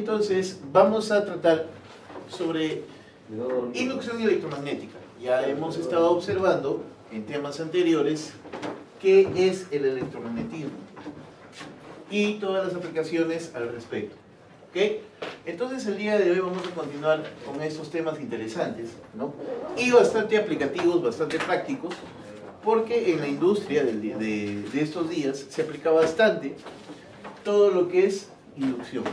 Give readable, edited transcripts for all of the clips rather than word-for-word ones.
entonces vamos a tratar sobre inducción electromagnética. Ya hemos estado observando en temas anteriores qué es el electromagnetismo y todas las aplicaciones al respecto. ¿Okay? Entonces el día de hoy vamos a continuar con estos temas interesantes, ¿no? Y bastante aplicativos, bastante prácticos, porque en la industria de estos días se aplica bastante todo lo que es inducción.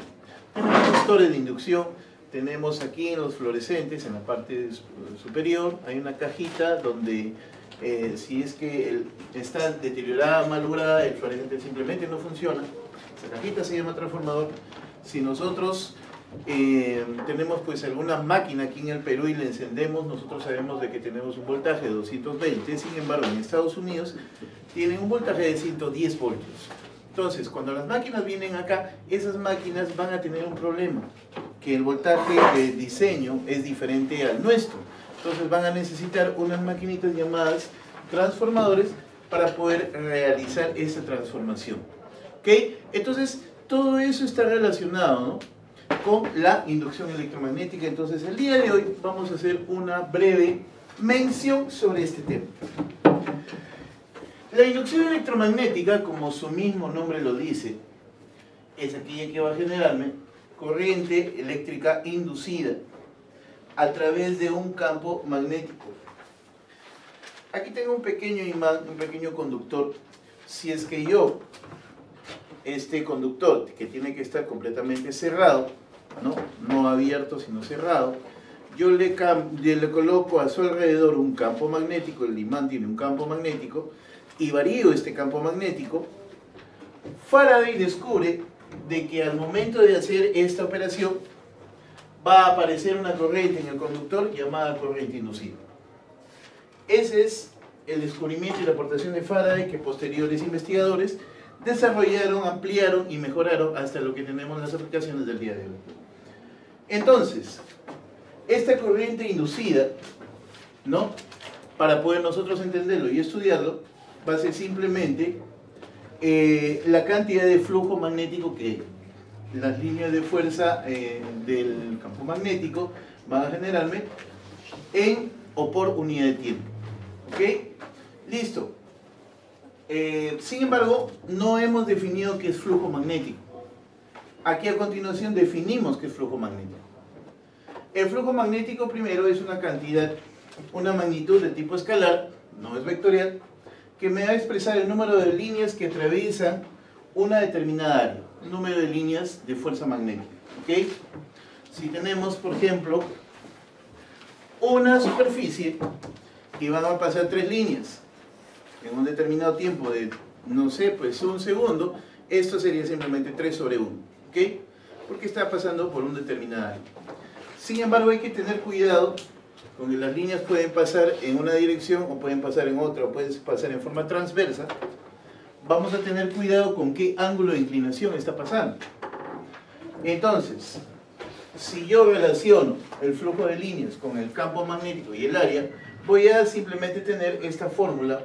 Tenemos motores de inducción, tenemos aquí en los fluorescentes, en la parte superior, hay una cajita donde si es que está deteriorada, malograda, el fluorescente simplemente no funciona. Esa cajita se llama transformador. Si nosotros tenemos pues alguna máquina aquí en el Perú y la encendemos, nosotros sabemos de que tenemos un voltaje de 220, sin embargo en Estados Unidos tienen un voltaje de 110 voltios. Entonces, cuando las máquinas vienen acá, esas máquinas van a tener un problema, que el voltaje de diseño es diferente al nuestro. Entonces van a necesitar unas maquinitas llamadas transformadores para poder realizar esa transformación. ¿Ok? Entonces, todo eso está relacionado, ¿no?, con la inducción electromagnética. Entonces, el día de hoy vamos a hacer una breve mención sobre este tema. La inducción electromagnética, como su mismo nombre lo dice, es aquella que va a generarme corriente eléctrica inducida a través de un campo magnético. Aquí tengo un pequeño imán, un pequeño conductor. Si es que yo, este conductor, que tiene que estar completamente cerrado, no abierto sino cerrado, yo le coloco a su alrededor un campo magnético, el imán tiene un campo magnético, y varío este campo magnético. Faraday descubre de que al momento de hacer esta operación va a aparecer una corriente en el conductor llamada corriente inducida. Ese es el descubrimiento y la aportación de Faraday, que posteriores investigadores desarrollaron, ampliaron y mejoraron hasta lo que tenemos en las aplicaciones del día de hoy. Entonces, esta corriente inducida, ¿no?, para poder nosotros entenderlo y estudiarlo, va a ser simplemente la cantidad de flujo magnético que las líneas de fuerza del campo magnético van a generarme en o por unidad de tiempo. ¿Ok? Listo. Sin embargo, no hemos definido qué es flujo magnético. Aquí a continuación definimos qué es flujo magnético. El flujo magnético primero es una cantidad, una magnitud de tipo escalar, no es vectorial, que me va a expresar el número de líneas que atraviesan una determinada área, un número de líneas de fuerza magnética. ¿Ok? Si tenemos, por ejemplo, una superficie y van a pasar 3 líneas en un determinado tiempo de, no sé, pues un segundo, esto sería simplemente 3 sobre 1. ¿Ok? Porque está pasando por un determinado área. Sin embargo, hay que tener cuidado con que las líneas pueden pasar en una dirección o pueden pasar en otra, o pueden pasar en forma transversa. Vamos a tener cuidado con qué ángulo de inclinación está pasando. Entonces, si yo relaciono el flujo de líneas con el campo magnético y el área, voy a simplemente tener esta fórmula,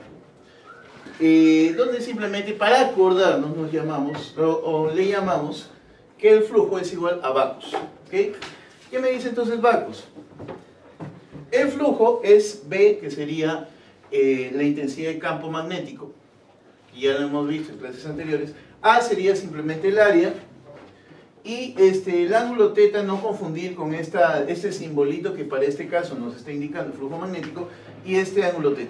donde simplemente para acordarnos nos llamamos, o le llamamos, que el flujo es igual a vacos. ¿Okay? ¿Qué me dice entonces vacos? El flujo es B, que sería la intensidad de campo magnético, y ya lo hemos visto en clases anteriores. A sería simplemente el área, y el ángulo θ, no confundir con este simbolito que para este caso nos está indicando el flujo magnético, y este ángulo θ.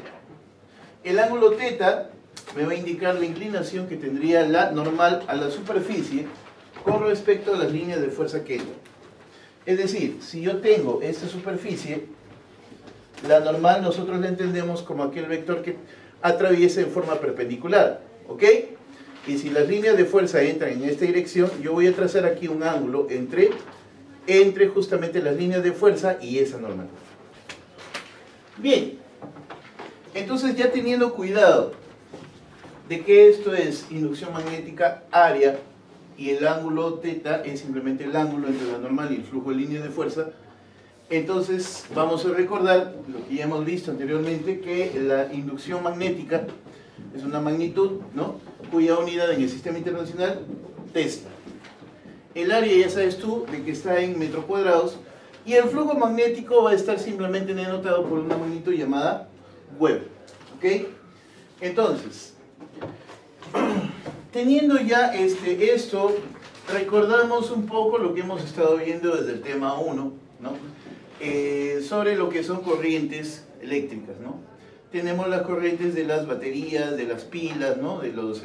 El ángulo θ me va a indicar la inclinación que tendría la normal a la superficie con respecto a las líneas de fuerza que entran. Es decir, si yo tengo esta superficie, la normal nosotros la entendemos como aquel vector que atraviesa en forma perpendicular, ¿ok? Y si las líneas de fuerza entran en esta dirección, yo voy a trazar aquí un ángulo entre justamente las líneas de fuerza y esa normal. Bien, entonces ya teniendo cuidado de que esto es inducción magnética área y el ángulo θ es simplemente el ángulo entre la normal y el flujo de líneas de fuerza, entonces vamos a recordar lo que ya hemos visto anteriormente, que la inducción magnética es una magnitud, ¿no?, cuya unidad en el sistema internacional, Tesla. el área ya sabes tú de que está en metros cuadrados, y el flujo magnético va a estar simplemente denotado por una magnitud llamada Weber. ¿Ok? Entonces, teniendo ya esto, recordamos un poco lo que hemos estado viendo desde el tema 1, ¿no? Sobre lo que son corrientes eléctricas, ¿no? Tenemos las corrientes de las baterías, de las pilas, ¿no? De los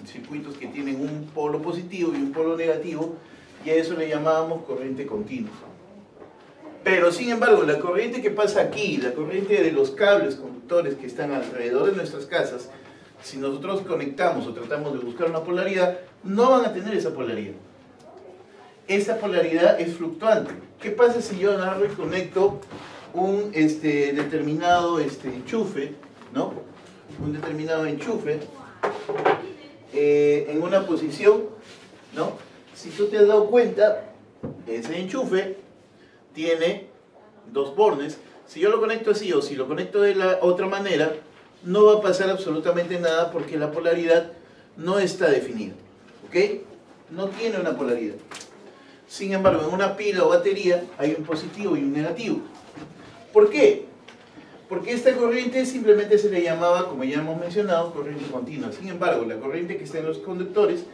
circuitos que tienen un polo positivo y un polo negativo, y a eso le llamábamos corriente continua. Pero sin embargo, la corriente que pasa aquí, la corriente de los cables conductores que están alrededor de nuestras casas, si nosotros conectamos o tratamos de buscar una polaridad, no van a tener esa polaridad. Esa polaridad es fluctuante. ¿Qué pasa si yo agarro y conecto un determinado enchufe, ¿no? Un determinado enchufe en una posición, ¿no? Si tú te has dado cuenta, ese enchufe tiene dos bornes. Si yo lo conecto así o si lo conecto de la otra manera, no va a pasar absolutamente nada porque la polaridad no está definida. ¿Ok? No tiene una polaridad. Sin embargo, en una pila o batería hay un positivo y un negativo. ¿Por qué? Porque esta corriente simplemente se le llamaba, como ya hemos mencionado, corriente continua. Sin embargo, la corriente que está en los conductores,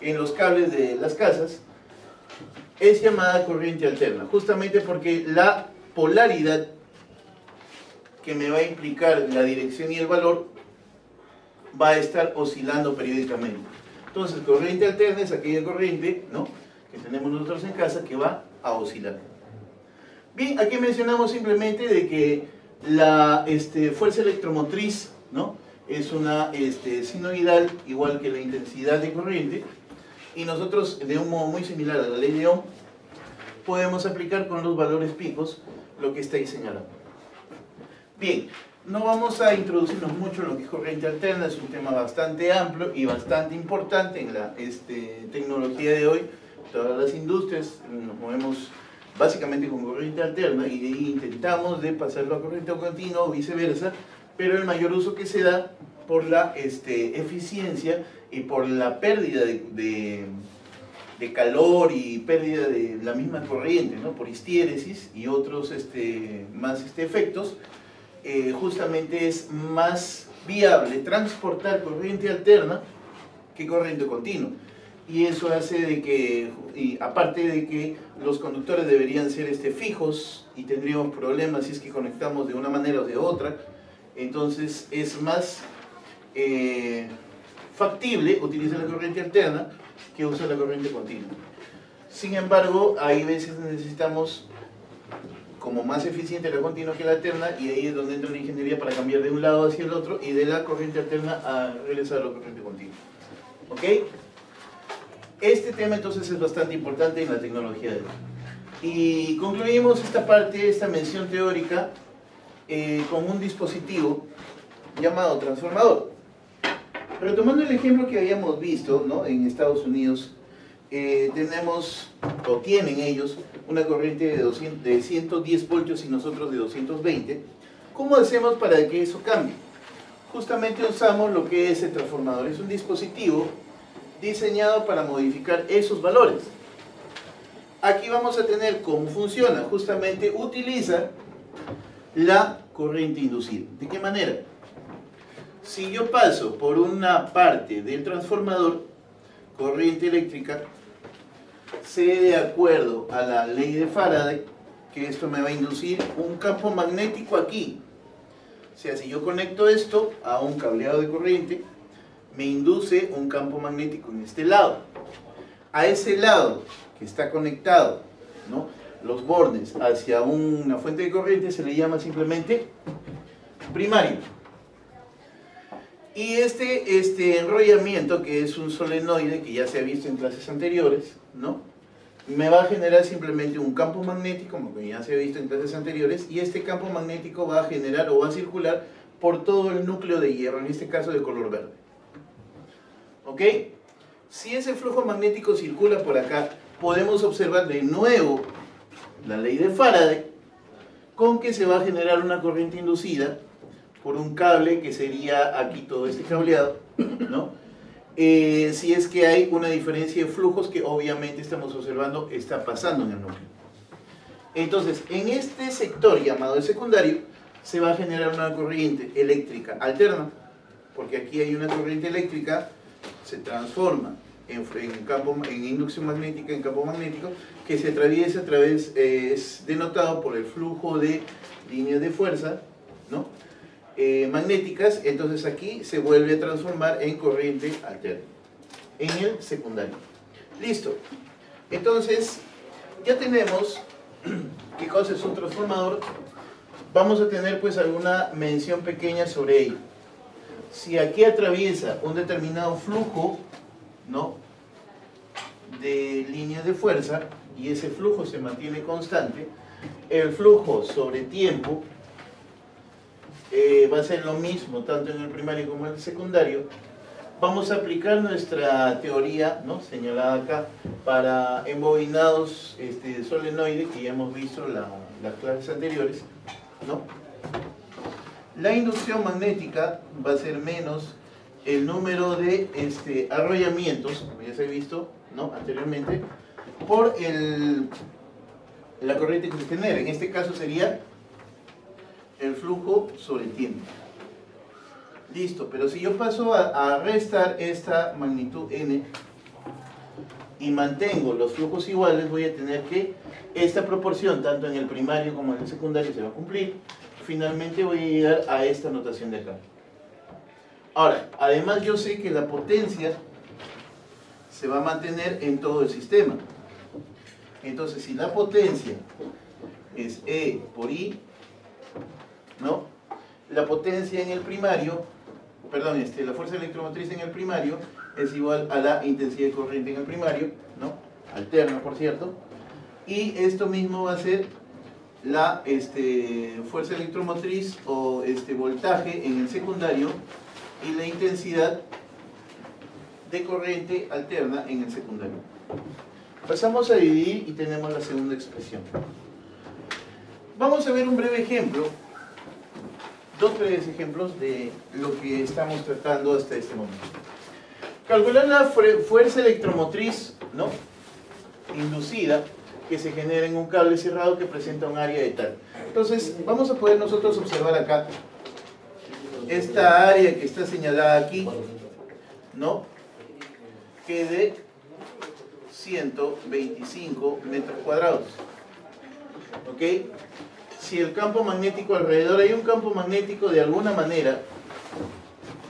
en los cables de las casas, es llamada corriente alterna, justamente porque la polaridad que me va a implicar la dirección y el valor va a estar oscilando periódicamente. Entonces, corriente alterna es aquella corriente, ¿no?, que tenemos nosotros en casa que va a oscilar. Bien, aquí mencionamos simplemente de que la fuerza electromotriz, ¿no?, es una sinoidal igual que la intensidad de corriente, y nosotros, de un modo muy similar a la ley de Ohm, podemos aplicar con los valores picos lo que está ahí señalado. Bien, no vamos a introducirnos mucho en lo que es corriente alterna, es un tema bastante amplio y bastante importante en la tecnología de hoy. Todas las industrias nos movemos básicamente con corriente alterna y de ahí intentamos de pasarlo a corriente continua o viceversa, pero el mayor uso que se da por la eficiencia y por la pérdida de calor y pérdida de la misma corriente, ¿no?, por histiéresis y otros más efectos, justamente es más viable transportar corriente alterna que corriente continua. Y eso hace de que, y aparte de que los conductores deberían ser fijos y tendríamos problemas si es que conectamos de una manera o de otra, entonces es más factible utilizar la corriente alterna que usar la corriente continua. Sin embargo, hay veces necesitamos como más eficiente la continua que la alterna, y ahí es donde entra la ingeniería para cambiar de un lado hacia el otro y de la corriente alterna a regresar a la corriente continua. ¿Ok? Este tema entonces es bastante importante en la tecnología de hoy. Y concluimos esta parte, esta mención teórica, con un dispositivo llamado transformador. Retomando el ejemplo que habíamos visto, ¿no?, en Estados Unidos, tenemos, o tienen ellos, una corriente de 110 voltios y nosotros de 220. ¿Cómo hacemos para que eso cambie? Justamente usamos lo que es el transformador. Es un dispositivo diseñado para modificar esos valores. Aquí vamos a tener cómo funciona. Justamente utiliza la corriente inducida. ¿De qué manera? Si yo paso por una parte del transformador corriente eléctrica, sé de acuerdo a la ley de Faraday que esto me va a inducir un campo magnético aquí. O sea, si yo conecto esto a un cableado de corriente, me induce un campo magnético en este lado. A ese lado que está conectado, ¿no?, los bornes hacia una fuente de corriente se le llama simplemente primario. Y este enrollamiento, que es un solenoide que ya se ha visto en clases anteriores, ¿no?, me va a generar simplemente un campo magnético, como ya se ha visto en clases anteriores, y este campo magnético va a generar o va a circular por todo el núcleo de hierro, en este caso de color verde. ¿Ok? Si ese flujo magnético circula por acá, podemos observar de nuevo la ley de Faraday, con que se va a generar una corriente inducida por un cable que sería aquí todo este cableado, ¿no?, si es que hay una diferencia de flujos que obviamente estamos observando está pasando en el núcleo. Entonces, en este sector llamado el secundario, se va a generar una corriente eléctrica alterna, porque aquí hay una corriente eléctrica, se transforma en inducción magnética, en campo magnético, que se atraviesa a través, es denotado por el flujo de líneas de fuerza, ¿no? Magnéticas. Entonces aquí se vuelve a transformar en corriente alterna, en el secundario. Listo. Entonces, ya tenemos qué cosa es un transformador. Vamos a tener pues alguna mención pequeña sobre ello. Si aquí atraviesa un determinado flujo, ¿no?, de líneas de fuerza, y ese flujo se mantiene constante, el flujo sobre tiempo va a ser lo mismo tanto en el primario como en el secundario. Vamos a aplicar nuestra teoría, ¿no?, señalada acá, para embobinados solenoides, que ya hemos visto las clases anteriores, ¿no? La inducción magnética va a ser menos el número de arrollamientos, como ya se ha visto, ¿no?, anteriormente, por la corriente que se genera. En este caso sería el flujo sobre el tiempo. Listo, pero si yo paso a restar esta magnitud n y mantengo los flujos iguales, voy a tener que esta proporción, tanto en el primario como en el secundario, se va a cumplir. Finalmente voy a llegar a esta notación de acá. Ahora, además yo sé que la potencia se va a mantener en todo el sistema. Entonces, si la potencia es E por I, ¿no?, la potencia en el primario, perdón, la fuerza electromotriz en el primario es igual a la intensidad de corriente en el primario, ¿no?, alterna, por cierto, y esto mismo va a ser la fuerza electromotriz o voltaje en el secundario, y la intensidad de corriente alterna en el secundario. Pasamos a dividir y tenemos la segunda expresión. Vamos a ver un breve ejemplo, dos breves ejemplos de lo que estamos tratando hasta este momento. Calcular la fuerza electromotriz, ¿no?, inducida, que se genera en un cable cerrado que presenta un área de tal. Entonces, vamos a poder nosotros observar acá esta área que está señalada aquí, ¿no?, que es de 125 metros cuadrados. ¿Ok? Si el campo magnético alrededor, hay un campo magnético de alguna manera,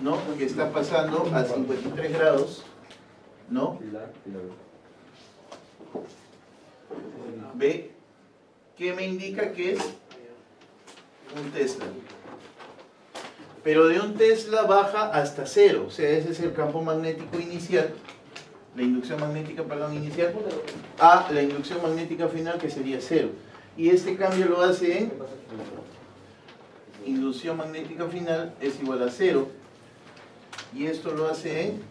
¿no?, que está pasando a 53 grados, ¿no? ¿Ve? ¿Qué me indica que es un Tesla? Pero de un Tesla baja hasta cero, o sea, ese es el campo magnético inicial, la inducción magnética, perdón, inicial, a la inducción magnética final, que sería cero. Y este cambio lo hace en inducción magnética final es igual a cero, y esto lo hace en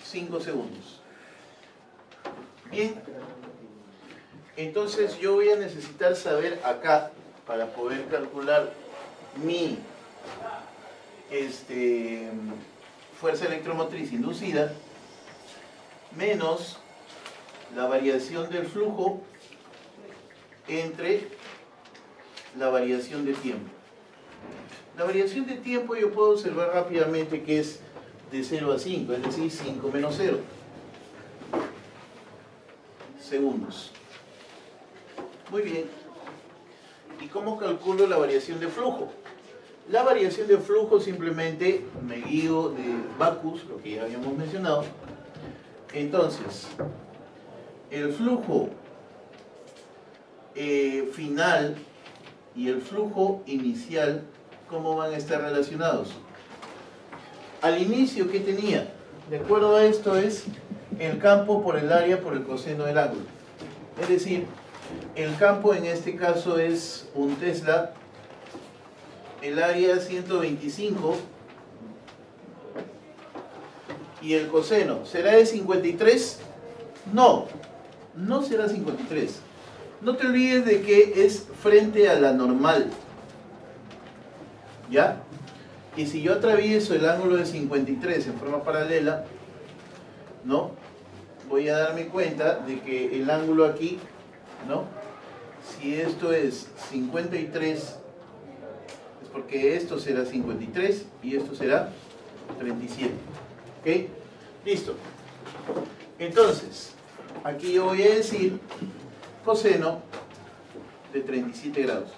5 segundos. Bien, entonces yo voy a necesitar saber acá, para poder calcular mi fuerza electromotriz inducida, menos la variación del flujo entre la variación de tiempo. La variación de tiempo yo puedo observar rápidamente que es de 0 a 5, es decir, 5 menos 0 segundos. Muy bien. ¿Y cómo calculo la variación de flujo? La variación de flujo simplemente me guío de Backus, lo que ya habíamos mencionado. Entonces, el flujo final y el flujo inicial, ¿cómo van a estar relacionados? Al inicio, ¿qué tenía? De acuerdo a esto es el campo por el área por el coseno del ángulo. Es decir, el campo en este caso es un Tesla, el área 125, y el coseno, ¿será de 53? No, no será 53. No te olvides de que es frente a la normal, ¿ya? Y si yo atravieso el ángulo de 53 en forma paralela, ¿no? Voy a darme cuenta de que el ángulo aquí, ¿no? Si esto es 53, es porque esto será 53 y esto será 37. ¿Ok? Listo. Entonces, aquí yo voy a decir coseno de 37 grados.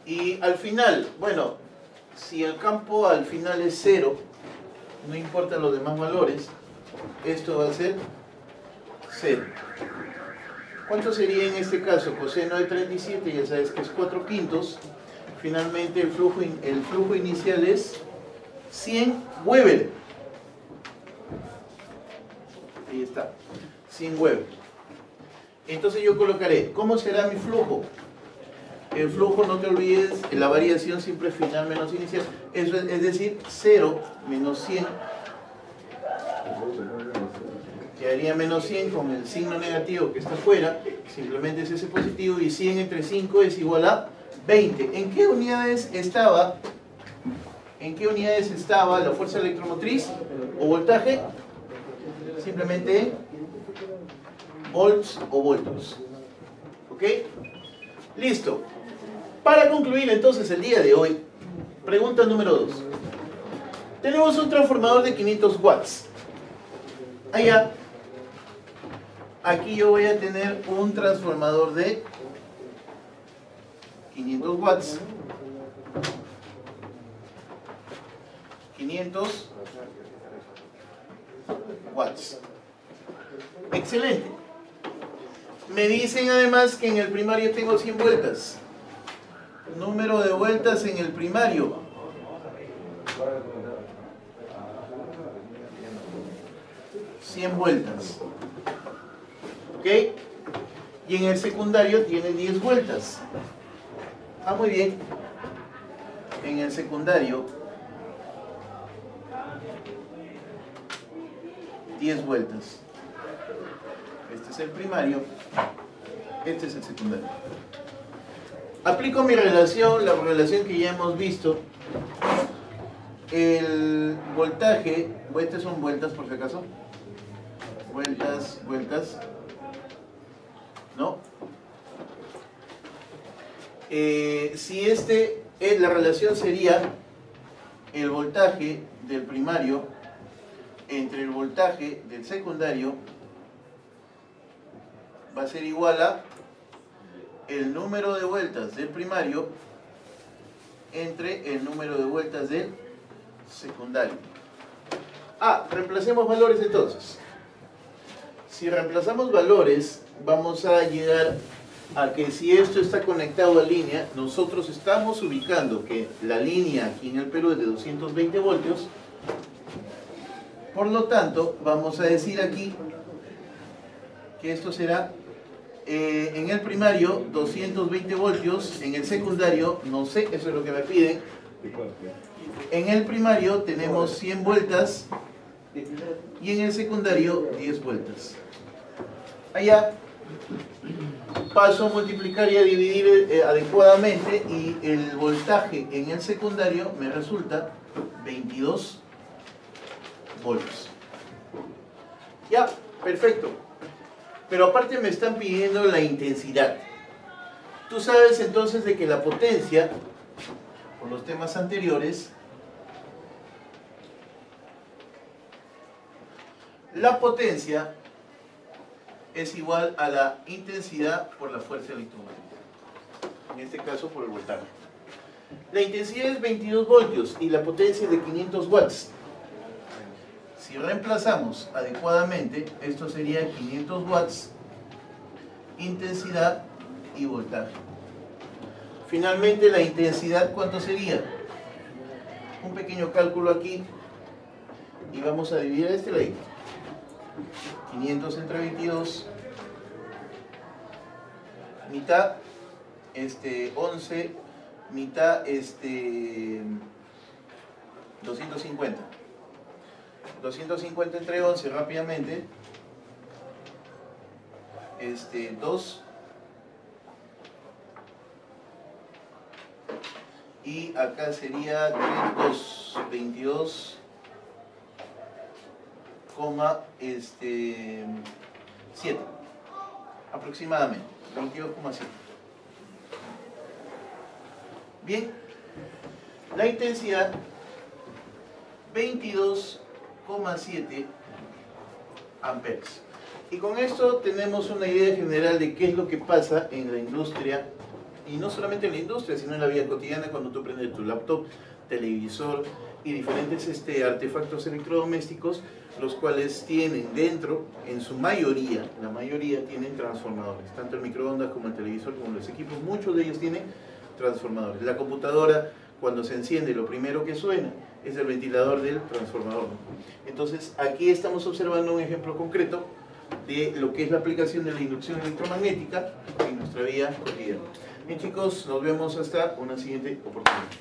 Y al final, bueno, si el campo al final es 0, no importa los demás valores, esto va a ser 0. ¿Cuánto sería en este caso? Coseno de 37, ya sabes que es 4/5. Finalmente el flujo inicial es 100 Weber. Ahí está, 100 Weber. Entonces yo colocaré, ¿cómo será mi flujo? El flujo, no te olvides, la variación siempre es final menos inicial. Eso es decir, 0 menos 100. Quedaría menos 100 con el signo negativo que está afuera. Simplemente es ese positivo. Y 100 entre 5 es igual a 20. ¿En qué unidades estaba? ¿En qué unidades estaba la fuerza electromotriz o voltaje? Simplemente volts o voltios. ¿Ok? Listo. Para concluir entonces el día de hoy, pregunta número 2. Tenemos un transformador de 500 watts. Allá, aquí yo voy a tener un transformador de 500 watts. 500 watts. Excelente. Me dicen además que en el primario tengo 100 vueltas. Número de vueltas en el primario. 100 vueltas. ¿Ok? Y en el secundario tiene 10 vueltas. Ah, muy bien. En el secundario 10 vueltas. Este es el primario. Este es el secundario. Aplico mi relación, la relación que ya hemos visto. El voltaje, estas son vueltas por si acaso. Vueltas, vueltas. ¿No? Si la relación sería el voltaje del primario entre el voltaje del secundario, va a ser igual a el número de vueltas del primario entre el número de vueltas del secundario. Reemplacemos valores entonces. Si reemplazamos valores, vamos a llegar a que si esto está conectado a línea, nosotros estamos ubicando que la línea aquí en el Perú es de 220 voltios. Por lo tanto, vamos a decir aquí que esto será en el primario 220 voltios, en el secundario, no sé, eso es lo que me piden. En el primario tenemos 100 vueltas y en el secundario 10 vueltas. Allá paso a multiplicar y a dividir adecuadamente y el voltaje en el secundario me resulta 22 voltios. Ya, perfecto. Pero aparte me están pidiendo la intensidad. Tú sabes entonces de que la potencia, por los temas anteriores, la potencia es igual a la intensidad por la fuerza electromagnética. En este caso por el voltaje. La intensidad es 22 voltios y la potencia es de 500 watts. Si reemplazamos adecuadamente, esto sería 500 watts, intensidad y voltaje. Finalmente, la intensidad, ¿cuánto sería? Un pequeño cálculo aquí y vamos a dividir este ladito. 500 entre 22, mitad, 11, mitad, 250. 250 entre 11 rápidamente, 2 y acá sería 22,7 aproximadamente, 22,7. Bien, la intensidad 22,7 amperes. Y con esto tenemos una idea general de qué es lo que pasa en la industria, y no solamente en la industria, sino en la vida cotidiana cuando tú prendes tu laptop, televisor y diferentes artefactos electrodomésticos, los cuales tienen dentro, en su mayoría, la mayoría tienen transformadores, tanto el microondas como el televisor, como los equipos, muchos de ellos tienen transformadores. La computadora, cuando se enciende, lo primero que suena es el ventilador del transformador. Entonces, aquí estamos observando un ejemplo concreto de lo que es la aplicación de la inducción electromagnética en nuestra vida cotidiana. Bien chicos, nos vemos hasta una siguiente oportunidad.